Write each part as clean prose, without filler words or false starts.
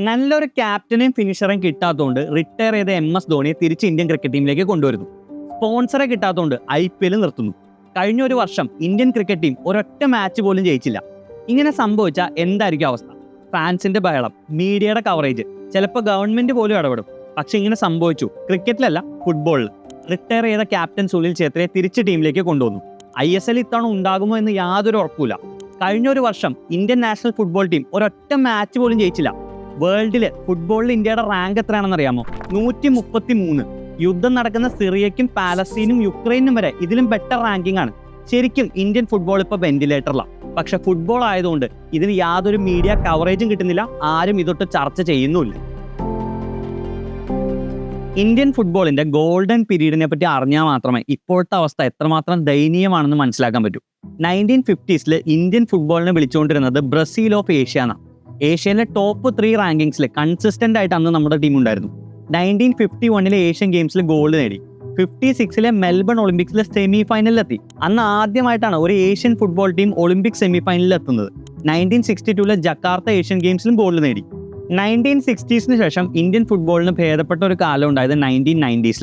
നല്ലൊരു ക്യാപ്റ്റനെയും ഫിനിഷറേയും കിട്ടാത്തതുകൊണ്ട് റിട്ടയർ ചെയ്ത MS ധോണിയെ തിരിച്ച് ഇന്ത്യൻ ക്രിക്കറ്റ് ടീമിലേക്ക് കൊണ്ടുവരുന്നു. സ്പോൺസറെ കിട്ടാത്തതുകൊണ്ട് IPL നിർത്തുന്നു. കഴിഞ്ഞ ഒരു വർഷം ഇന്ത്യൻ ക്രിക്കറ്റ് ടീം ഒരൊറ്റ മാച്ച് പോലും ജയിച്ചില്ല. ഇങ്ങനെ സംഭവിച്ചാൽ എന്തായിരിക്കും അവസ്ഥ? ഫാൻസിന്റെ ബഹളം, മീഡിയയുടെ കവറേജ്, ചിലപ്പോൾ ഗവൺമെന്റ് പോലും ഇടപെടും. പക്ഷെ ഇങ്ങനെ സംഭവിച്ചു ക്രിക്കറ്റിലല്ല, ഫുട്ബോളിൽ. റിട്ടയർ ചെയ്ത ക്യാപ്റ്റൻ സുനിൽ ഛേത്രിയെ തിരിച്ച് ടീമിലേക്ക് കൊണ്ടുവന്നു. ISL ഇത്തവണ ഉണ്ടാകുമോ എന്ന് യാതൊരു ഉറപ്പില്ല. കഴിഞ്ഞ ഒരു വർഷം ഇന്ത്യൻ നാഷണൽ ഫുട്ബോൾ ടീം ഒരൊറ്റ മാച്ച് പോലും ജയിച്ചില്ല. വേൾഡില് ഫുട്ബോളിൽ ഇന്ത്യയുടെ റാങ്ക് എത്രയാണെന്ന് അറിയാമോ? 133. യുദ്ധം നടക്കുന്ന സിറിയയ്ക്കും പാലസ്തീനും യുക്രൈനും വരെ ഇതിലും ബെറ്റർ റാങ്കിങ് ആണ്. ശരിക്കും ഇന്ത്യൻ ഫുട്ബോൾ ഇപ്പോൾ വെന്റിലേറ്ററിലാണ്. പക്ഷെ ഫുട്ബോൾ ആയതുകൊണ്ട് ഇതിന് യാതൊരു മീഡിയ കവറേജും കിട്ടുന്നില്ല, ആരും ഇതൊട്ട് ചർച്ച ചെയ്യുന്നുമില്ല. ഇന്ത്യൻ ഫുട്ബോളിന്റെ ഗോൾഡൻ പീരീഡിനെ പറ്റി അറിഞ്ഞാൽ മാത്രമേ ഇപ്പോഴത്തെ അവസ്ഥ എത്രമാത്രം ദയനീയമാണെന്ന് മനസ്സിലാക്കാൻ പറ്റൂ. 1950s ഇന്ത്യൻ ഫുട്ബോളിനെ വിളിച്ചുകൊണ്ടിരുന്നത് ബ്രസീൽ ഓഫ് ഏഷ്യ എന്നാണ്. ഏഷ്യയിലെ ടോപ്പ് 3 റാങ്കിങ്സിൽ കൺസിസ്റ്റന്റ് ആയിട്ട് അന്ന് നമ്മുടെ ടീം ഉണ്ടായിരുന്നു. 1951 ഏഷ്യൻ ഗെയിംസിൽ ഗോൾഡ് നേടി. 56 മെൽബൺ ഒളിമ്പിക്സിലെ സെമി ഫൈനലിലെത്തി. അന്ന് ആദ്യമായിട്ടാണ് ഒരു Asian football team Olympic semi ഫൈനലിൽ എത്തുന്നത്. 1962 ജക്കാർത്ത ഏഷ്യൻ ഗെയിംസിലും ഗോൾഡ് നേടി. 1960s ശേഷം ഇന്ത്യൻ ഫുട്ബോളിന് ഭേദപ്പെട്ട ഒരു കാലം ഉണ്ടായത് 1990s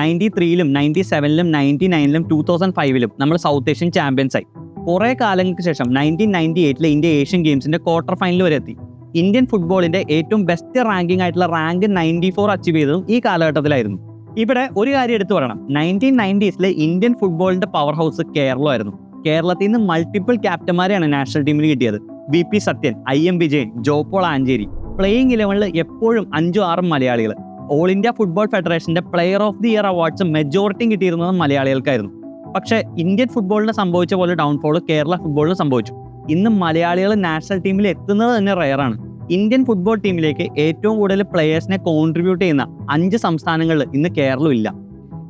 93 97 99 2005 നമ്മൾ സൗത്ത് ഏഷ്യൻ ചാമ്പ്യൻസ് ആയി. കുറെ കാലങ്ങൾക്ക് ശേഷം 1998 ഇന്ത്യ ഏഷ്യൻ ഗെയിംസിന്റെ ക്വാർട്ടർ ഫൈനൽ വരെ എത്തി. ഇന്ത്യൻ ഫുട്ബോളിന്റെ ഏറ്റവും ബെസ്റ്റ് റാങ്കിങ് ആയിട്ടുള്ള റാങ്ക് 94 അച്ചീവ് ചെയ്തതും ഈ കാലഘട്ടത്തിലായിരുന്നു. ഇവിടെ ഒരു കാര്യം എടുത്തു പറയണം. 1990s ഇന്ത്യൻ ഫുട്ബോളിന്റെ പവർ ഹൗസ് കേരളമായിരുന്നു. കേരളത്തിൽ നിന്ന് മൾട്ടിപ്പിൾ ക്യാപ്റ്റന്മാരെയാണ് നാഷണൽ ടീമിന് കിട്ടിയത്. VP Sathyan, IM Vijayan, Jo Paul Ancheri. Playing 11 എപ്പോഴും 5-6 മലയാളികൾ. ഓൾ ഇന്ത്യ ഫുട്ബോൾ ഫെഡറേഷന്റെ player of the year awards മെജോറിറ്റിയും കിട്ടിയിരുന്നത് മലയാളികൾക്കായിരുന്നു. പക്ഷേ ഇന്ത്യൻ ഫുട്ബോളിന് സംഭവിച്ച പോലെ ഡൗൺഫോൾ കേരള ഫുട്ബോളിന് സംഭവിച്ചു. ഇന്ന് മലയാളികൾ നാഷണൽ ടീമിൽ എത്തുന്നത് തന്നെ റെയറാണ്. ഇന്ത്യൻ ഫുട്ബോൾ ടീമിലേക്ക് ഏറ്റവും കൂടുതൽ പ്ലെയേഴ്സിനെ കോൺട്രിബ്യൂട്ട് ചെയ്യുന്ന 5 സംസ്ഥാനങ്ങളിൽ ഇന്ന് കേരളം ഇല്ല.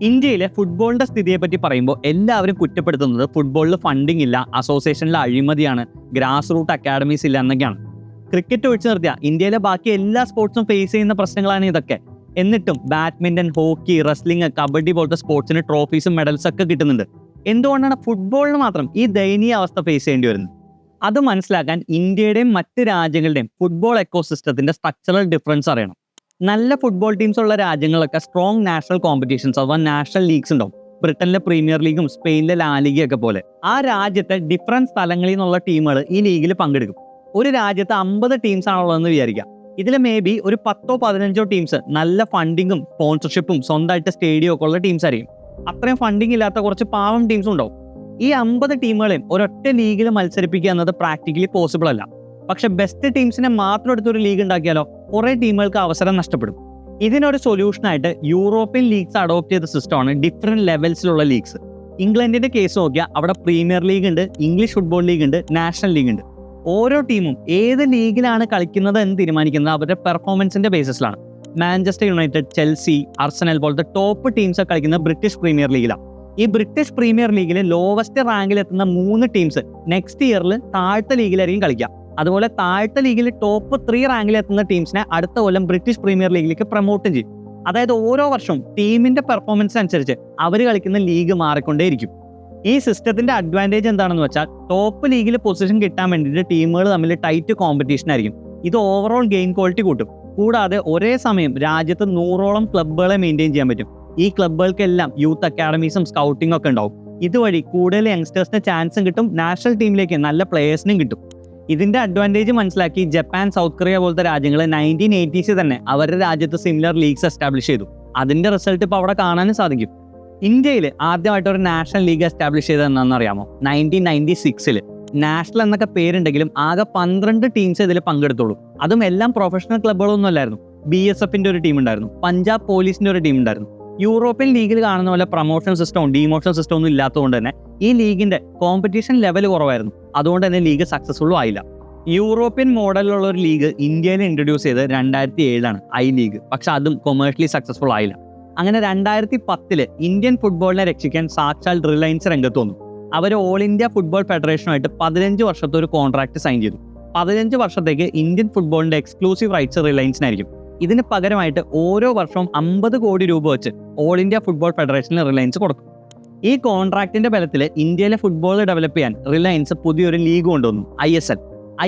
ഇന്ത്യയിലെ ഫുട്ബോളിന്റെ സ്ഥിതിയെ പറ്റി പറയുമ്പോൾ എല്ലാവരും കുറ്റപ്പെടുത്തുന്നത് ഫുട്ബോളിൽ ഫണ്ടിങ് ഇല്ല, അസോസിയേഷനിൽ അഴിമതിയാണ്, ഗ്രാസ് റൂട്ട് അക്കാഡമീസ് ഇല്ല എന്നൊക്കെയാണ്. ക്രിക്കറ്റ് ഒഴിച്ചു നിർത്തിയ ഇന്ത്യയിലെ ബാക്കി എല്ലാ സ്പോർട്സും ഫേസ് ചെയ്യുന്ന പ്രശ്നങ്ങളാണ് ഇതൊക്കെ. എന്നിട്ടും ബാഡ്മിന്റൺ, ഹോക്കി, റെസ്ലിംഗ്, കബഡി പോലത്തെ സ്പോർട്സിന് ട്രോഫീസും മെഡൽസും ഒക്കെ കിട്ടുന്നുണ്ട്. എന്തുകൊണ്ടാണ് ഫുട്ബോളിന് മാത്രം ഈ ദയനീയ അവസ്ഥ ഫേസ് ചെയ്യേണ്ടി വരുന്നത്? അത് മനസ്സിലാക്കാൻ ഇന്ത്യയുടെയും മറ്റ് രാജ്യങ്ങളുടെയും ഫുട്ബോൾ എക്കോസിസ്റ്റത്തിന്റെ സ്ട്രക്ചറൽ ഡിഫറൻസ് അറിയണം. നല്ല ഫുട്ബോൾ ടീംസ് ഉള്ള രാജ്യങ്ങളൊക്കെ സ്ട്രോങ് നാഷണൽ കോമ്പറ്റീഷൻസ് അഥവാ നാഷണൽ ലീഗ്സ് ഉണ്ടാവും. ബ്രിട്ടനിലെ പ്രീമിയർ ലീഗും സ്പെയിനിലെ ലാലിഗയൊക്കെ പോലെ. ആ രാജ്യത്തെ ഡിഫറൻറ്റ് സ്ഥലങ്ങളിൽ നിന്നുള്ള ടീമുകൾ ഈ ലീഗിൽ പങ്കെടുക്കും. ഒരു രാജ്യത്ത് 50 ടീംസ് ആണുള്ളതെന്ന് വിചാരിക്കാം. ഇതിൽ മേ ബി ഒരു 10-15 ടീംസ് നല്ല ഫണ്ടിങ്ങും സ്പോൺസർഷിപ്പും സ്വന്തമായിട്ട് സ്റ്റേഡിയം ഒക്കെ ഉള്ള ടീംസ് ആയിരിക്കും. അത്രയും ഫണ്ടിങ് ഇല്ലാത്ത കുറച്ച് പാവം ടീംസും ഉണ്ടാവും. ഈ 50 ടീമുകളെയും ഒരൊറ്റ ലീഗിൽ മത്സരിപ്പിക്കുക എന്നത് പ്രാക്ടിക്കലി പോസിബിൾ അല്ല. പക്ഷെ ബെസ്റ്റ് ടീംസിനെ മാത്രം എടുത്തൊരു ലീഗ് ഉണ്ടാക്കിയാലോ കുറേ ടീമുകൾക്ക് അവസരം നഷ്ടപ്പെടും. ഇതിനൊരു സൊല്യൂഷനായിട്ട് യൂറോപ്യൻ ലീഗ്സ് അഡോപ്റ്റ് ചെയ്ത സിസ്റ്റമാണ് ഡിഫറെന്റ് ലെവൽസിലുള്ള ലീഗ്സ്. ഇംഗ്ലണ്ടിന്റെ കേസ് നോക്കിയാൽ അവിടെ പ്രീമിയർ ലീഗ് ഉണ്ട്, ഇംഗ്ലീഷ് ഫുട്ബോൾ ലീഗ് ഉണ്ട്, നാഷണൽ ലീഗ് ഉണ്ട്. ഓരോ ടീമും ഏത് ലീഗിലാണ് കളിക്കുന്നത് എന്ന് തീരുമാനിക്കുന്നത് അവരുടെ പെർഫോമൻസിന്റെ ബേസിസിലാണ്. മാഞ്ചസ്റ്റർ യുണൈറ്റഡ്, ചെൽസി, അർസനൽ പോലത്തെ ടോപ്പ് ടീംസ് കളിക്കുന്നത് ബ്രിട്ടീഷ് പ്രീമിയർ ലീഗിലാണ്. ഈ ബ്രിട്ടീഷ് പ്രീമിയർ ലീഗിൽ ലോവസ്റ്റ് റാങ്കിൽ എത്തുന്ന 3 ടീംസ് നെക്സ്റ്റ് ഇയറിൽ താഴത്തെ ലീഗിലായിരിക്കും കളിക്കുക. അതുപോലെ താഴത്തെ ലീഗിൽ ടോപ്പ് 3 റാങ്കിൽ എത്തുന്ന ടീംസിനെ അടുത്ത കൊല്ലം ബ്രിട്ടീഷ് പ്രീമിയർ ലീഗിലേക്ക് പ്രൊമോട്ടും ചെയ്യും. അതായത് ഓരോ വർഷവും ടീമിന്റെ പെർഫോമൻസ് അനുസരിച്ച് അവർ കളിക്കുന്ന ലീഗ് മാറിക്കൊണ്ടേയിരിക്കും. ഈ സിസ്റ്റത്തിന്റെ അഡ്വാൻറ്റേജ് എന്താണെന്ന് വെച്ചാൽ ടോപ്പ് ലീഗിൽ പൊസിഷൻ കിട്ടാൻ വേണ്ടിയിട്ട് ടീമുകൾ തമ്മിൽ ടൈറ്റ് കോമ്പറ്റീഷൻ ആയിരിക്കും. ഇത് ഓവറോൾ ഗെയിം ക്വാളിറ്റി കൂട്ടും. കൂടാതെ ഒരേ സമയം രാജ്യത്ത് 100ഓളം ക്ലബ്ബുകളെ മെയിൻറ്റെയിൻ ചെയ്യാൻ പറ്റും. ഈ ക്ലബ്ബുകൾക്കെല്ലാം യൂത്ത് അക്കാഡമീസും സ്കൗട്ടിംഗ് ഒക്കെ ഉണ്ടാവും. ഇതുവഴി കൂടുതൽ യങ്സ്റ്റേഴ്സിന് ചാൻസും കിട്ടും, നാഷണൽ ടീമിലേക്ക് നല്ല പ്ലേയേഴ്സിനും കിട്ടും. ഇതിന്റെ അഡ്വാൻറ്റേജ് മനസ്സിലാക്കി ജപ്പാൻ, സൗത്ത് കൊറിയ പോലത്തെ രാജ്യങ്ങൾ 1980s തന്നെ അവരുടെ രാജ്യത്ത് സിമിലർ ലീഗ്സ് എസ്റ്റാബ്ലിഷ് ചെയ്തു. അതിന്റെ റിസൾട്ട് ഇപ്പോൾ അവിടെ കാണാനും സാധിക്കും. ഇന്ത്യയിൽ ആദ്യമായിട്ട് ഒരു നാഷണൽ ലീഗ് എസ്റ്റാബ്ലിഷ് ചെയ്തത് എന്താണെന്ന് അറിയാമോ? 1996 നാഷണൽ എന്നൊക്കെ പേരുണ്ടെങ്കിലും ആകെ 12 ടീംസ് ഇതിൽ പങ്കെടുത്തുള്ളൂ. അതും എല്ലാം പ്രൊഫഷണൽ ക്ലബ്ബുകളൊന്നും അല്ലായിരുന്നു. BSFന്റെ ഒരു ടീം ഉണ്ടായിരുന്നു, പഞ്ചാബ് പോലീസിന്റെ ഒരു ടീം ഉണ്ടായിരുന്നു. യൂറോപ്യൻ ലീഗിൽ കാണുന്ന പോലെ പ്രൊമോഷൻ സിസ്റ്റവും ഡീമോഷൻ സിസ്റ്റം ഒന്നും ഇല്ലാത്തതുകൊണ്ട് തന്നെ ഈ ലീഗിന്റെ കോമ്പറ്റീഷൻ ലെവൽ കുറവായിരുന്നു. അതുകൊണ്ട് തന്നെ ലീഗ് സക്സസ്ഫുൾ ആയില്ല. യൂറോപ്യൻ മോഡലിലുള്ള ഒരു ലീഗ് ഇന്ത്യയിൽ ഇൻട്രൊഡ്യൂസ് ചെയ്ത് 2007 ഐ ലീഗ്. പക്ഷെ അതും കൊമേഴ്ഷ്യലി സക്സസ്ഫുൾ ആയില്ല. അങ്ങനെ 2010 ഇന്ത്യൻ ഫുട്ബോളിനെ രക്ഷിക്കാൻ സാക്ഷാൽ റിലയൻസ് രംഗത്ത് വന്നു. അവർ ഓൾ ഇന്ത്യ ഫുട്ബോൾ ഫെഡറേഷനുമായിട്ട് 15 വർഷത്തെ ഒരു കോൺട്രാക്ട് സൈൻ ചെയ്തു. 15 വർഷത്തേക്ക് ഇന്ത്യൻ ഫുട്ബോളിന്റെ എക്സ്ക്ലൂസീവ് റൈറ്റ്സ് റിലയൻസിനായിരിക്കും. ഇതിന് പകരമായിട്ട് ഓരോ വർഷവും 50 കോടി രൂപ വെച്ച് ഓൾ ഇന്ത്യ ഫുട്ബോൾ ഫെഡറേഷനിൽ റിലയൻസ് കൊടുക്കും. ഈ കോൺട്രാക്ടിന്റെ ബലത്തിൽ ഇന്ത്യയിലെ ഫുട്ബോൾ ഡെവലപ്പ് ചെയ്യാൻ റിലയൻസ് പുതിയൊരു ലീഗ് കൊണ്ടുവന്നു, ISL.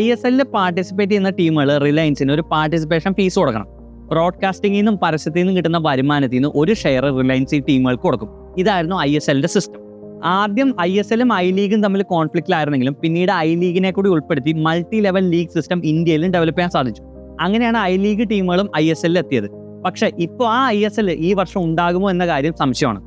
ISL പാർട്ടിസിപ്പേറ്റ് ചെയ്യുന്ന ടീമുകൾ റിലയൻസിന് ഒരു പാർട്ടിസിപ്പേഷൻ ഫീസ് കൊടുക്കണം. ബ്രോഡ്കാസ്റ്റിംഗിൽ നിന്നും പരസ്യത്തിൽ നിന്നും കിട്ടുന്ന വരുമാനത്തിൽ നിന്ന് ഒരു ഷെയർ റിലയൻസ് ഈ ടീമുകൾക്ക് കൊടുക്കും. ഇതായിരുന്നു ISLന്റെ സിസ്റ്റം. ആദ്യം ISLും ഐ ലീഗും തമ്മിൽ കോൺഫ്ലിക്റ്റിലായിരുന്നെങ്കിലും പിന്നീട് ഐ ലീഗിനെ കൂടി ഉൾപ്പെടുത്തി മൾട്ടി ലെവൽ ലീഗ് സിസ്റ്റം ഇന്ത്യയിലും ഡെവലപ്പ് ചെയ്യാൻ സാധിച്ചു. അങ്ങനെയാണ് ഐ ലീഗ് ടീമുകളും ISLൽ എത്തിയത്. പക്ഷെ ഇപ്പോൾ ആ ISL ഈ വർഷം ഉണ്ടാകുമോ എന്ന കാര്യം സംശയമാണ്.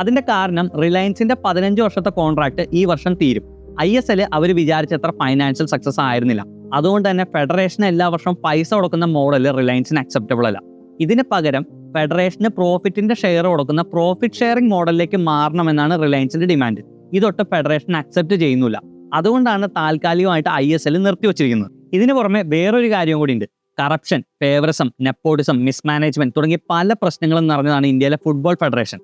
അതിന്റെ കാരണം റിലയൻസിന്റെ 15 വർഷത്തെ കോൺട്രാക്ട് ഈ വർഷം തീരും. ISL അവർ വിചാരിച്ചത്ര ഫൈനാൻഷ്യൽ സക്സസ് ആയിരുന്നില്ല. അതുകൊണ്ട് തന്നെ ഫെഡറേഷന് എല്ലാ വർഷവും പൈസ കൊടുക്കുന്ന മോഡൽ റിലയൻസിന് അക്സെപ്റ്റബിൾ അല്ല. ഇതിന് പകരം ഫെഡറേഷന് പ്രോഫിറ്റിന്റെ ഷെയർ കൊടുക്കുന്ന പ്രോഫിറ്റ് ഷെയറിംഗ് മോഡലിലേക്ക് മാറണമെന്നാണ് റിലയൻസിന്റെ ഡിമാൻഡ്. ഇതൊട്ട് ഫെഡറേഷൻ അക്സെപ്റ്റ് ചെയ്യുന്നില്ല. അതുകൊണ്ടാണ് താൽക്കാലികമായിട്ട് ISL നിർത്തിവച്ചിരിക്കുന്നത്. ഇതിന് പുറമെ വേറൊരു കാര്യം കൂടിയുണ്ട്. കറപ്ഷൻ, ഫേവറിസം, നെപ്പോട്ടിസം, മിസ്മാനേജ്മെന്റ് തുടങ്ങിയ പല പ്രശ്നങ്ങളും നിറഞ്ഞതാണ് ഇന്ത്യയിലെ ഫുട്ബോൾ ഫെഡറേഷൻ.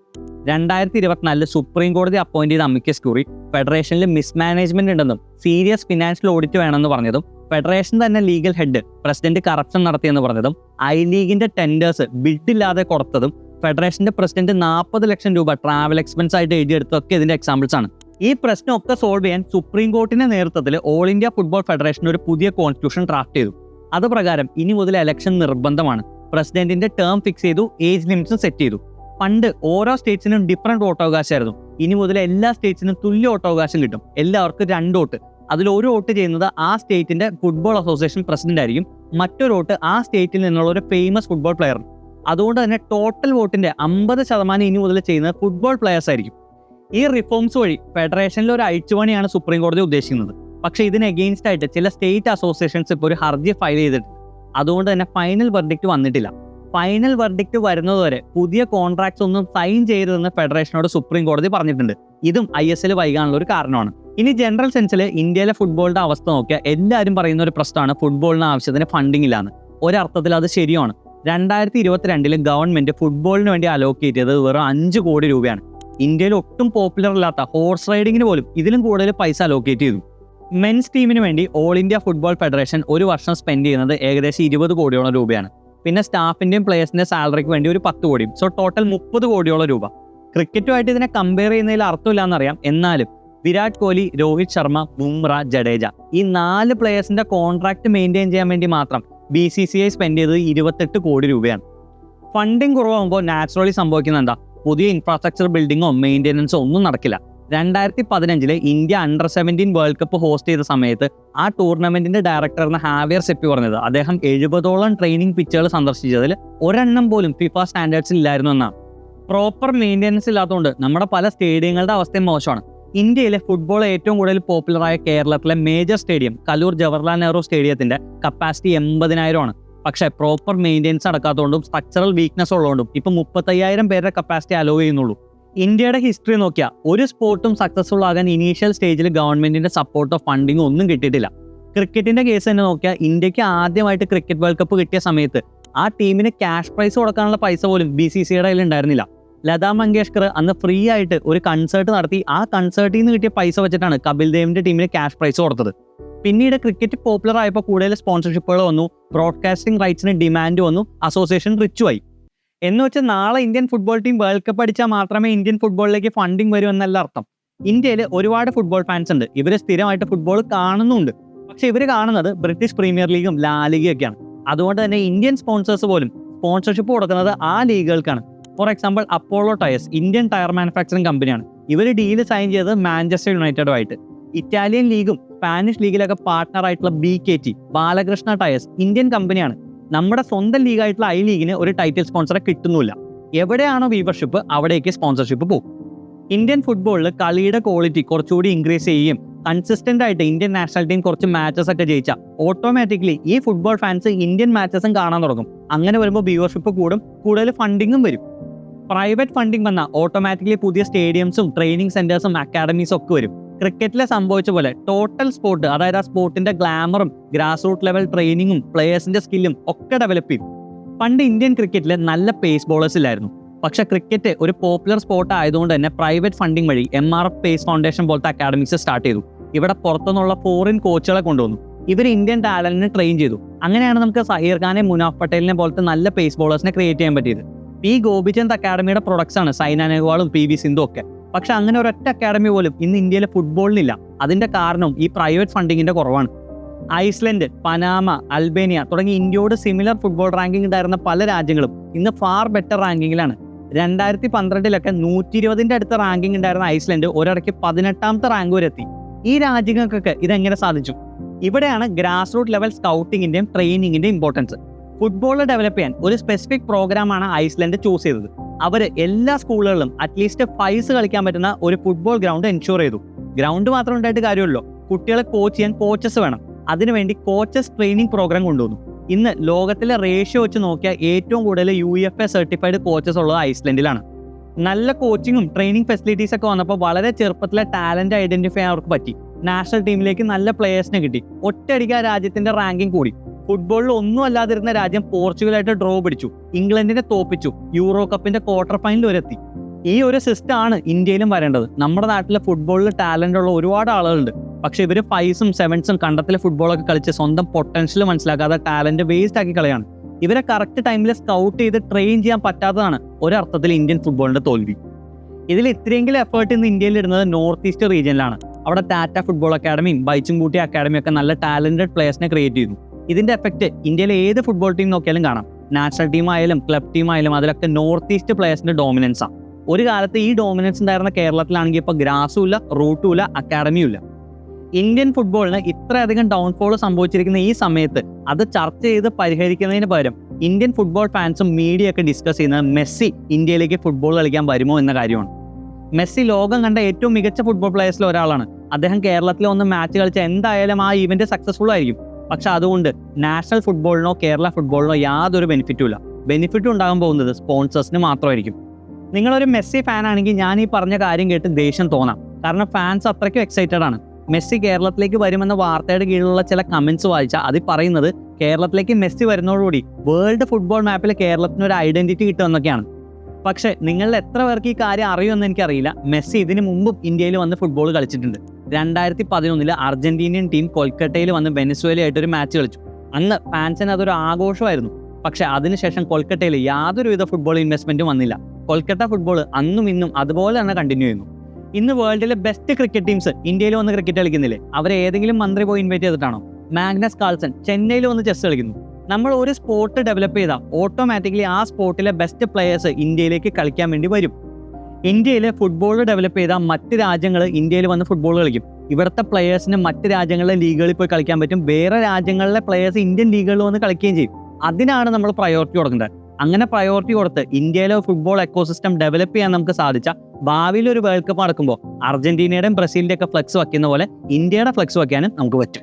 2024 സുപ്രീം കോടതി അപ്പോയിന്റ് ചെയ്ത അമിക്കസ് ക്യൂറി ഫെഡറേഷനിൽ മിസ്മാനേജ്മെന്റ് ഉണ്ടെന്നും സീരിയസ് ഫിനാൻഷ്യൽ ഓഡിറ്റ് വേണമെന്ന് പറഞ്ഞതും ഫെഡറേഷൻ തന്നെ ലീഗൽ ഹെഡ് പ്രസിഡന്റ് കറപ്ഷൻ നടത്തിയെന്ന് പറഞ്ഞതും ഐ ലീഗിന്റെ ടെൻഡേഴ്സ് ബിഡില്ലാതെ കൊടുത്തതും ഫെഡറേഷന്റെ പ്രസിഡന്റ് 40 ലക്ഷം രൂപ ട്രാവൽ എക്സ്പെൻസ് ആയിട്ട് എഴുതിയെടുത്തതൊക്കെ ഇതിന്റെ എക്സാമ്പിൾസ് ആണ്. ഈ പ്രശ്നമൊക്കെ സോൾവ് ചെയ്യാൻ സുപ്രീം കോർട്ടിന്റെ നേതൃത്വത്തിൽ ഓൾ ഇന്ത്യ ഫുട്ബോൾ ഫെഡറേഷൻ ഒരു പുതിയ കോൺസ്റ്റിറ്റ്യൂഷൻ ഡ്രാഫ്റ്റ് ചെയ്തു. അത് പ്രകാരം ഇനി മുതൽ ഇലക്ഷൻ നിർബന്ധമാണ്. പ്രസിഡന്റിന്റെ ടേം ഫിക്സ് ചെയ്തു, ഏജ് ലിമിറ്റ്സും സെറ്റ് ചെയ്തു. പണ്ട് ഓരോ സ്റ്റേറ്റ്സിനും ഡിഫറൻറ്റ് വോട്ടവകാശമായിരുന്നു. ഇനി മുതൽ എല്ലാ സ്റ്റേറ്റ്സിനും തുല്യ വോട്ടവകാശം കിട്ടും. എല്ലാവർക്കും 2 വോട്ട്. അതിൽ ഒരു വോട്ട് ചെയ്യുന്നത് ആ സ്റ്റേറ്റിന്റെ ഫുട്ബോൾ അസോസിയേഷൻ പ്രസിഡന്റ് ആയിരിക്കും. മറ്റൊരു വോട്ട് ആ സ്റ്റേറ്റിൽ നിന്നുള്ള ഒരു ഫേമസ് ഫുട്ബോൾ പ്ലെയർ. അതുകൊണ്ട് തന്നെ ടോട്ടൽ വോട്ടിന്റെ 50% ഇനി മുതൽ ചെയ്യുന്നത് ഫുട്ബോൾ പ്ലെയേഴ്സ് ആയിരിക്കും. ഈ റിഫോംസ് വഴി ഫെഡറേഷനിൽ ഒരു അഴിച്ചുപണിയാണ് സുപ്രീം കോടതി ഉദ്ദേശിക്കുന്നത്. പക്ഷേ ഇതിന് എഗെയിൻസ്റ്റ് ആയിട്ട് ചില സ്റ്റേറ്റ് അസോസിയേഷൻസ് ഇപ്പോൾ ഒരു ഹർജി ഫയൽ ചെയ്തിട്ടുണ്ട്. അതുകൊണ്ട് തന്നെ ഫൈനൽ വെർഡിക്റ്റ് വന്നിട്ടില്ല. ഫൈനൽ വെർഡിക്റ്റ് വരുന്നതുവരെ പുതിയ കോൺട്രാക്ട്സ് ഒന്നും സൈൻ ചെയ്തതെന്ന് ഫെഡറേഷനോട് സുപ്രീം കോടതി പറഞ്ഞിട്ടുണ്ട്. ഇതും ISL വൈകാനുള്ള ഒരു കാരണമാണ്. ഇനി ജനറൽ സെൻസിൽ ഇന്ത്യയിലെ ഫുട്ബോളിന്റെ അവസ്ഥ നോക്കിയാൽ എല്ലാവരും പറയുന്ന ഒരു പ്രശ്നമാണ് ഫുട്ബോളിന് ആവശ്യത്തിന് ഫണ്ടിങ് ഇല്ലാന്ന്. ഒരർത്ഥത്തിൽ അത് ശരിയാണ്. 2022 ഗവൺമെന്റ് ഫുട്ബോളിന് വേണ്ടി അലോക്കേറ്റ് ചെയ്തത് വെറും 5 കോടി രൂപയാണ്. ഇന്ത്യയിൽ ഒട്ടും പോപ്പുലർ അല്ലാത്ത ഹോഴ്സ് റൈഡിങ്ങിന് പോലും ഇതിലും കൂടുതൽ പൈസ അലോക്കേറ്റ് ചെയ്തു. മെൻസ് ടീമിന് വേണ്ടി ഓൾ ഇന്ത്യ ഫുട്ബോൾ ഫെഡറേഷൻ ഒരു വർഷം സ്പെൻഡ് ചെയ്യുന്നത് ഏകദേശം 20 കോടിയോളം രൂപയാണ്. പിന്നെ സ്റ്റാഫിന്റെയും പ്ലേയേഴ്സിന്റെ സാലറിക്ക് വേണ്ടി ഒരു 10 കോടിയും. സോ ടോട്ടൽ 30 കോടിയോളം രൂപ. ക്രിക്കറ്റുമായിട്ട് ഇതിനെ കമ്പയർ ചെയ്യുന്നതിൽ അർത്ഥമില്ല എന്നറിയാം. എന്നാലും വിരാട് കോഹ്ലി, രോഹിത് ശർമ്മ, ബുംറ, ജഡേജ ഈ 4 പ്ലേയേഴ്സിന്റെ കോൺട്രാക്ട് മെയിൻറ്റെയിൻ ചെയ്യാൻ വേണ്ടി മാത്രം BCCI സ്പെൻഡ് ചെയ്തത് 28 കോടി രൂപയാണ്. ഫണ്ടിങ് കുറവാകുമ്പോൾ നാച്ചുറലി സംഭവിക്കുന്നത് എന്താ? പുതിയ ഇൻഫ്രാസ്ട്രക്ചർ ബിൽഡിങ്ങോ മെയിൻ്റെനൻസോ ഒന്നും നടക്കില്ല. 2015 ഇന്ത്യ അണ്ടർ-17 വേൾഡ് കപ്പ് ഹോസ്റ്റ് ചെയ്ത സമയത്ത് ആ ടൂർണമെന്റിന്റെ ഡയറക്ടർ എന്ന ഹാവിയർ സെപ്പി പറഞ്ഞത് അദ്ദേഹം 70ഓളം ട്രെയിനിങ് പിച്ചുകൾ സന്ദർശിച്ചതിൽ ഒരെണ്ണം പോലും ഫിഫ സ്റ്റാൻഡേർഡ്സിൽ ഇല്ലായിരുന്നു എന്നാണ്. പ്രോപ്പർ മെയിൻ്റെനൻസ് ഇല്ലാത്തതുകൊണ്ട് നമ്മുടെ പല സ്റ്റേഡിയങ്ങളുടെ അവസ്ഥയും മോശമാണ്. ഇന്ത്യയിലെ ഫുട്ബോൾ ഏറ്റവും കൂടുതൽ പോപ്പുലറായ കേരളത്തിലെ മേജർ സ്റ്റേഡിയം കലൂർ ജവഹർലാൽ നെഹ്റു സ്റ്റേഡിയത്തിന്റെ കപ്പാസിറ്റി 80,000 ആണ്. പക്ഷേ പ്രോപ്പർ മെയിൻ്റെനൻസ് നടക്കാത്തതുകൊണ്ടും സ്ട്രക്ചറൽ വീക്ക്നെസ് ഉള്ളതുകൊണ്ടും ഇപ്പം 35,000 പേരുടെ കപ്പാസിറ്റി അലോ ചെയ്യുന്നുള്ളൂ. ഇന്ത്യയുടെ ഹിസ്റ്ററി നോക്കിയാൽ ഒരു സ്പോർട്ടും സക്സസ്ഫുൾ ആകാൻ ഇനീഷ്യൽ സ്റ്റേജിൽ ഗവൺമെന്റിന്റെ സപ്പോർട്ടോ ഫണ്ടിങ്ങോ ഒന്നും കിട്ടിയിട്ടില്ല. ക്രിക്കറ്റിന്റെ കേസ് തന്നെ നോക്കിയാൽ ഇന്ത്യക്ക് ആദ്യമായിട്ട് ക്രിക്കറ്റ് വേൾഡ് കപ്പ് കിട്ടിയ സമയത്ത് ആ ടീമിന് ക്യാഷ് പ്രൈസ് കൊടുക്കാനുള്ള പൈസ പോലും BCCIയുടെ കയ്യിൽ ഉണ്ടായിരുന്നില്ല. ലതാ മങ്കേഷ്കർ അന്ന് ഫ്രീ ആയിട്ട് ഒരു കൺസേർട്ട് നടത്തി. ആ കൺസേർട്ടിൽ നിന്ന് കിട്ടിയ പൈസ വെച്ചിട്ടാണ് കപിൽ ദേവിന്റെ ടീമിന് ക്യാഷ് പ്രൈസ് കൊടുത്തത്. പിന്നീട് ക്രിക്കറ്റ് പോപ്പുലർ ആയപ്പോൾ കൂടുതൽ സ്പോൺസർഷിപ്പുകൾ വന്നു, ബ്രോഡ്കാസ്റ്റിംഗ് റൈറ്റ്സിന് ഡിമാൻഡ് വന്നു, അസോസിയേഷൻ റിച്ചുമായി. എന്ന് വെച്ചാൽ നാളെ Indian football team world cup അടിച്ചാൽ മാത്രമേ ഇന്ത്യൻ ഫുട്ബോളിലേക്ക് ഫണ്ടിങ് വരൂ എന്നല്ല അർത്ഥം. ഇന്ത്യയിൽ ഒരുപാട് ഫുട്ബോൾ ഫാൻസ് ഉണ്ട്. ഇവർ സ്ഥിരമായിട്ട് ഫുട്ബോൾ കാണുന്നുണ്ട്. പക്ഷെ ഇവർ കാണുന്നത് ബ്രിട്ടീഷ് പ്രീമിയർ ലീഗും ലാ ലീഗും ഒക്കെയാണ്. അതുകൊണ്ട് തന്നെ ഇന്ത്യൻ സ്പോൺസേഴ്സ് പോലും സ്പോൺസർഷിപ്പ് കൊടുക്കുന്നത് ആ ലീഗുകൾക്കാണ്. For example Apollo tyres Indian tyre manufacturing കമ്പനിയാണ്. ഇവർ ഡീല് സൈൻ ചെയ്തത് മാഞ്ചസ്റ്റർ യുണൈറ്റഡുമായിട്ട്. ഇറ്റാലിയൻ ലീഗും സ്പാനിഷ് ലീഗിലൊക്കെ പാർട്ട്ണർ ആയിട്ടുള്ള BKT ബാലകൃഷ്ണ ടയർസ് ഇന്ത്യൻ കമ്പനിയാണ്. നമ്മുടെ സ്വന്തം ലീഗായിട്ടുള്ള ഐ ലീഗിന് ഒരു ടൈറ്റിൽ സ്പോൺസറെ കിട്ടുന്നില്ല. എവിടെയാണോ വ്യൂവർഷിപ്പ് അവിടേക്ക് സ്പോൺസർഷിപ്പ് പോകും. ഇന്ത്യൻ ഫുട്ബോളിൽ കളിയുടെ ക്വാളിറ്റി കുറച്ചുകൂടി ഇൻക്രീസ് ചെയ്യുകയും കൺസിസ്റ്റന്റ് ആയിട്ട് ഇന്ത്യൻ നാഷണൽ ടീം കുറച്ച് മാച്ചസ് ഒക്കെ ജയിച്ചാൽ ഓട്ടോമാറ്റിക്കലി ഈ ഫുട്ബോൾ ഫാൻസ് ഇന്ത്യൻ മാച്ചസും കാണാൻ തുടങ്ങും. അങ്ങനെ വരുമ്പോൾ വ്യൂവർഷിപ്പ് കൂടും, കൂടുതൽ ഫണ്ടിങ്ങും വരും. പ്രൈവറ്റ് ഫണ്ടിങ് വന്നാൽ ഓട്ടോമാറ്റിക്കലി പുതിയ സ്റ്റേഡിയംസും ട്രെയിനിങ് സെന്റേഴ്സും അക്കാഡമീസും ഒക്കെ വരും. ക്രിക്കറ്റിലെ സംഭവിച്ച പോലെ ടോട്ടൽ സ്പോർട്ട്, അതായത് ആ സ്പോർട്ടിന്റെ ഗ്ലാമറും ഗ്രാസ് റൂട്ട് ലെവൽ ട്രെയിനിങ്ങും പ്ലേയേഴ്സിന്റെ സ്കില്ലും ഒക്കെ ഡെവലപ്പ് ചെയ്യും. പണ്ട് ഇന്ത്യൻ ക്രിക്കറ്റിൽ നല്ല പേസ് ബോളേഴ്സ് ഇല്ലായിരുന്നു. പക്ഷെ ക്രിക്കറ്റ് ഒരു പോപ്പുലർ സ്പോർട്ട് ആയതുകൊണ്ട് തന്നെ പ്രൈവറ്റ് ഫണ്ടിങ് വഴി MRF പേസ് ഫൗണ്ടേഷൻ പോലത്തെ അക്കാഡമിക്സ് സ്റ്റാർട്ട് ചെയ്തു. ഇവിടെ പുറത്തുനിന്നുള്ള ഫോറിൻ കോച്ചുകളെ കൊണ്ടുവന്നു. ഇവർ ഇന്ത്യൻ ടാലന്റിനെ ട്രെയിൻ ചെയ്തു. അങ്ങനെയാണ് നമുക്ക് സഹീർ ഖാനെ, മുനാഫ് പട്ടേലിനെ പോലത്തെ നല്ല പേസ് ബോളേഴ്സിനെ ക്രിയേറ്റ് ചെയ്യാൻ പറ്റിയത്. P. ഗോപിചന്ദ് അക്കാഡമിയുടെ പ്രൊഡക്ട്സ് ആണ് സൈന നെഹ്വാളും PV സിന്ധു ഒക്കെ. പക്ഷെ അങ്ങനെ ഒരൊറ്റ അക്കാഡമി പോലും ഇന്ന് ഇന്ത്യയിലെ ഫുട്ബോളിനില്ല. അതിന്റെ കാരണം ഈ പ്രൈവറ്റ് ഫണ്ടിങ്ങിന്റെ കുറവാണ്. ഐസ്ലൻഡ്, പനാമ, അൽബേനിയ തുടങ്ങി ഇന്ത്യയോട് സിമിലർ ഫുട്ബോൾ റാങ്കിംഗ് ഉണ്ടായിരുന്ന പല രാജ്യങ്ങളും ഇന്ന് ഫാർ ബെറ്റർ റാങ്കിങ്ങിലാണ്. 2012 120 അടുത്ത റാങ്കിംഗ് ഉണ്ടായിരുന്ന ഐസ്ലൻഡ് ഒരിടയ്ക്ക് 18ാമത്തെ റാങ്ക് വരെ എത്തി. ഈ രാജ്യങ്ങൾക്കൊക്കെ ഇതെങ്ങനെ സാധിച്ചു? ഇവിടെയാണ് ഗ്രാസ് റൂട്ട് ലെവൽ സ്കൗട്ടിങ്ങിന്റെയും ട്രെയിനിങ്ങിന്റെയും ഇമ്പോർട്ടൻസ്. ഫുട്ബോൾ ഡെവലപ്പ് ചെയ്യാൻ ഒരു സ്പെസിഫിക് പ്രോഗ്രാമാണ് ഐസ്ലൻഡ് ചൂസ് ചെയ്തത്. അവർ എല്ലാ സ്കൂളുകളിലും അറ്റ്ലീസ്റ്റ് 5 കളിക്കാൻ പറ്റുന്ന ഒരു ഫുട്ബോൾ ഗ്രൗണ്ട് എൻഷുർ ചെയ്തു. ഗ്രൗണ്ട് മാത്രം ഉണ്ടായിട്ട് കാര്യമല്ലോ, കുട്ടികളെ കോച്ച് ചെയ്യാൻ കോച്ചസ് വേണം. അതിനുവേണ്ടി കോച്ചസ് ട്രെയിനിങ് പ്രോഗ്രാം കൊണ്ടുവന്നു. ഇന്ന് ലോകത്തിലെ റേഷ്യോ വെച്ച് നോക്കിയാൽ ഏറ്റവും കൂടുതൽ UFA സർട്ടിഫൈഡ് കോച്ചസ് ഉള്ളത് ഐസ്ലൻഡിലാണ്. നല്ല കോച്ചിങ്ങും ട്രെയിനിങ് ഫെസിലിറ്റീസ് ഒക്കെ വന്നപ്പോൾ വളരെ ചെറുപ്പത്തിലെ ടാലന്റ് ഐഡന്റിഫൈ ചെയ്യാൻ അവർക്ക് പറ്റി. നാഷണൽ ടീമിലേക്ക് നല്ല പ്ലേയേഴ്സിനെ കിട്ടി. ഒറ്റയടിക്ക് ആ രാജ്യത്തിന്റെ റാങ്കിങ് കൂടി. ഫുട്ബോളിൽ ഒന്നും അല്ലാതിരുന്ന രാജ്യം പോർച്ചുഗലായിട്ട് ഡ്രോ പിടിച്ചു, ഇംഗ്ലണ്ടിനെ തോപ്പിച്ചു, യൂറോ കപ്പിന്റെ ക്വാർട്ടർ ഫൈനൽ വരെ എത്തി. ഈ ഒരു സിസ്റ്റം ആണ് ഇന്ത്യയിലും വരേണ്ടത്. നമ്മുടെ നാട്ടിലെ ഫുട്ബോളിൽ ടാലന്റ് ഉള്ള ഒരുപാട് ആളുകളുണ്ട്. പക്ഷെ ഇവർ 5ഉം 7ഉം കണ്ടത്തിലെ ഫുട്ബോളൊക്കെ കളിച്ച് സ്വന്തം പൊട്ടൻഷ്യൽ മനസ്സിലാക്കാതെ ടാലന്റ് വേസ്റ്റ് ആക്കി കളയാണ്. ഇവരെ കറക്റ്റ് ടൈമിൽ സ്കൗട്ട് ചെയ്ത് ട്രെയിൻ ചെയ്യാൻ പറ്റാത്തതാണ് ഒരർത്ഥത്തിൽ ഇന്ത്യൻ ഫുട്ബോളിന്റെ തോൽവി. ഇതിൽ ഇത്രയെങ്കിലും എഫേർട്ട് ഇന്ന് ഇന്ത്യയിൽ ഇടുന്നത് നോർത്ത് ഈസ്റ്റ് റീജിയനിലാണ്. അവിടെ ടാറ്റ ഫുട്ബോൾ അക്കാഡമിയും ബൈച്ചുംകൂട്ടി അക്കാഡമിയും ഒക്കെ നല്ല ടാലന്റഡ് പ്ലേയേഴ്സിനെ ക്രിയേറ്റ് ചെയ്തു. ഇതിന്റെ എഫക്റ്റ് ഇന്ത്യയിലെ ഏത് ഫുട്ബോൾ ടീം നോക്കിയാലും കാണാം. നാഷണൽ ടീം ആയാലും ക്ലബ് ടീം ആയാലും അതിലൊക്കെ നോർത്ത് ഈസ്റ്റ് പ്ലേയേഴ്സിന്റെ ഡോമിനൻസ് ആണ്. ഒരു കാലത്ത് ഈ ഡോമിനൻസ് ഉണ്ടായിരുന്ന കേരളത്തിലാണെങ്കിൽ ഇപ്പോൾ ഗ്രാസും ഇല്ല, റൂട്ടും ഇല്ല, അക്കാഡമിയും ഇല്ല. ഇന്ത്യൻ ഫുട്ബോളിന് ഇത്രയധികം ഡൗൺഫോൾ സംഭവിച്ചിരിക്കുന്ന ഈ സമയത്ത് അത് ചർച്ച ചെയ്ത് പരിഹരിക്കുന്നതിന് പകരം ഇന്ത്യൻ ഫുട്ബോൾ ഫാൻസും മീഡിയ ഒക്കെ ഡിസ്കസ് ചെയ്യുന്നത് മെസ്സി ഇന്ത്യയിലേക്ക് ഫുട്ബോൾ കളിക്കാൻ വരുമോ എന്ന കാര്യമാണ്. മെസ്സി ലോകം കണ്ട ഏറ്റവും മികച്ച ഫുട്ബോൾ പ്ലേയേഴ്സിൽ ഒരാളാണ്. അദ്ദേഹം കേരളത്തിലെ ഒന്ന് മാച്ച് കളിച്ചാൽ എന്തായാലും ആ ഇവന്റ് സക്സസ്ഫുൾ ആയിരിക്കും. പക്ഷെ അതുകൊണ്ട് നാഷണൽ ഫുട്ബോളിനോ കേരള ഫുട്ബോളിനോ യാതൊരു ബെനിഫിറ്റും ഇല്ല. ബെനിഫിറ്റും ഉണ്ടാകാൻ പോകുന്നത് സ്പോൺസേഴ്സിന് മാത്രമായിരിക്കും. നിങ്ങളൊരു മെസ്സി ഫാൻ ആണെങ്കിൽ ഞാൻ ഈ പറഞ്ഞ കാര്യം കേട്ട് ദേഷ്യം തോന്നാം. കാരണം ഫാൻസ് അത്രയ്ക്കും എക്സൈറ്റഡ് ആണ്. മെസ്സി കേരളത്തിലേക്ക് വരുമെന്ന വാർത്തയുടെ കീഴിലുള്ള ചില കമന്റ്സ് വായിച്ചാൽ അതിൽ പറയുന്നത് കേരളത്തിലേക്ക് മെസ്സി വരുന്നതോടുകൂടി വേൾഡ് ഫുട്ബോൾ മാപ്പിൽ കേരളത്തിന് ഒരു ഐഡന്റിറ്റി കിട്ടുമെന്നൊക്കെയാണ്. പക്ഷേ നിങ്ങളിൽ എത്ര പേർക്ക് ഈ കാര്യം അറിയുമെന്ന് എനിക്കറിയില്ല. മെസ്സി ഇതിനു മുമ്പും ഇന്ത്യയിൽ വന്ന് ഫുട്ബോൾ കളിച്ചിട്ടുണ്ട്. 2011 അർജന്റീനിയൻ ടീം കൊൽക്കത്തയിൽ വന്ന് വെനസ്വേലയായിട്ടൊരു മാച്ച് കളിച്ചു. അന്ന് ഫാൻസിന് അതൊരു ആഘോഷമായിരുന്നു. പക്ഷെ അതിനുശേഷം കൊൽക്കത്തയിൽ യാതൊരുവിധ ഫുട്ബോൾ ഇൻവെസ്റ്റ്മെന്റും വന്നില്ല. കൊൽക്കത്ത ഫുട്ബോൾ അന്നും ഇന്നും അതുപോലെ തന്നെ കണ്ടിന്യൂ ചെയ്യുന്നു. ഇന്ന് വേൾഡിലെ ബെസ്റ്റ് ക്രിക്കറ്റ് ടീംസ് ഇന്ത്യയിൽ വന്ന് ക്രിക്കറ്റ് കളിക്കുന്നില്ലേ? അവരെ ഏതെങ്കിലും മന്ത്രി പോയി ഇൻവൈറ്റ് ചെയ്തിട്ടാണോ? മാഗ്നസ് കാൾസൺ ചെന്നൈയിൽ വന്ന് ചെസ് കളിക്കുന്നു. നമ്മൾ ഒരു സ്പോർട്ട് ഡെവലപ്പ് ചെയ്താൽ ഓട്ടോമാറ്റിക്കലി ആ സ്പോർട്ടിലെ ബെസ്റ്റ് പ്ലെയേഴ്സ് ഇന്ത്യയിലേക്ക് കളിക്കാൻ വേണ്ടി വരും. ഇന്ത്യയിലെ ഫുട്ബോൾ ഡെവലപ്പ് ചെയ്താൽ മറ്റ് രാജ്യങ്ങൾ ഇന്ത്യയിൽ വന്ന് ഫുട്ബോൾ കളിക്കും. ഇവിടുത്തെ പ്ലെയേഴ്സിന് മറ്റ് രാജ്യങ്ങളിലെ ലീഗുകളിൽ പോയി കളിക്കാൻ പറ്റും. വേറെ രാജ്യങ്ങളിലെ പ്ലെയേഴ്സ് ഇന്ത്യൻ ലീഗുകളിൽ വന്ന് കളിക്കുകയും ചെയ്യും. അതിനാണ് നമ്മൾ പ്രയോറിറ്റി കൊടുക്കേണ്ടത്. അങ്ങനെ പ്രയോറിറ്റി കൊടുത്ത് ഇന്ത്യയിലെ ഫുട്ബോൾ എക്കോസിസ്റ്റം ഡെവലപ്പ് ചെയ്യാൻ നമുക്ക് സാധിച്ചാൽ ഭാവിയിൽ ഒരു വേൾഡ് കപ്പ് നടക്കുമ്പോൾ അർജന്റീനയുടെയും ബ്രസീലിന്റെ ഒക്കെ ഫ്ലെക്സ് വയ്ക്കുന്ന പോലെ ഇന്ത്യയുടെ ഫ്ലെക്സ് വയ്ക്കാനും നമുക്ക് പറ്റും.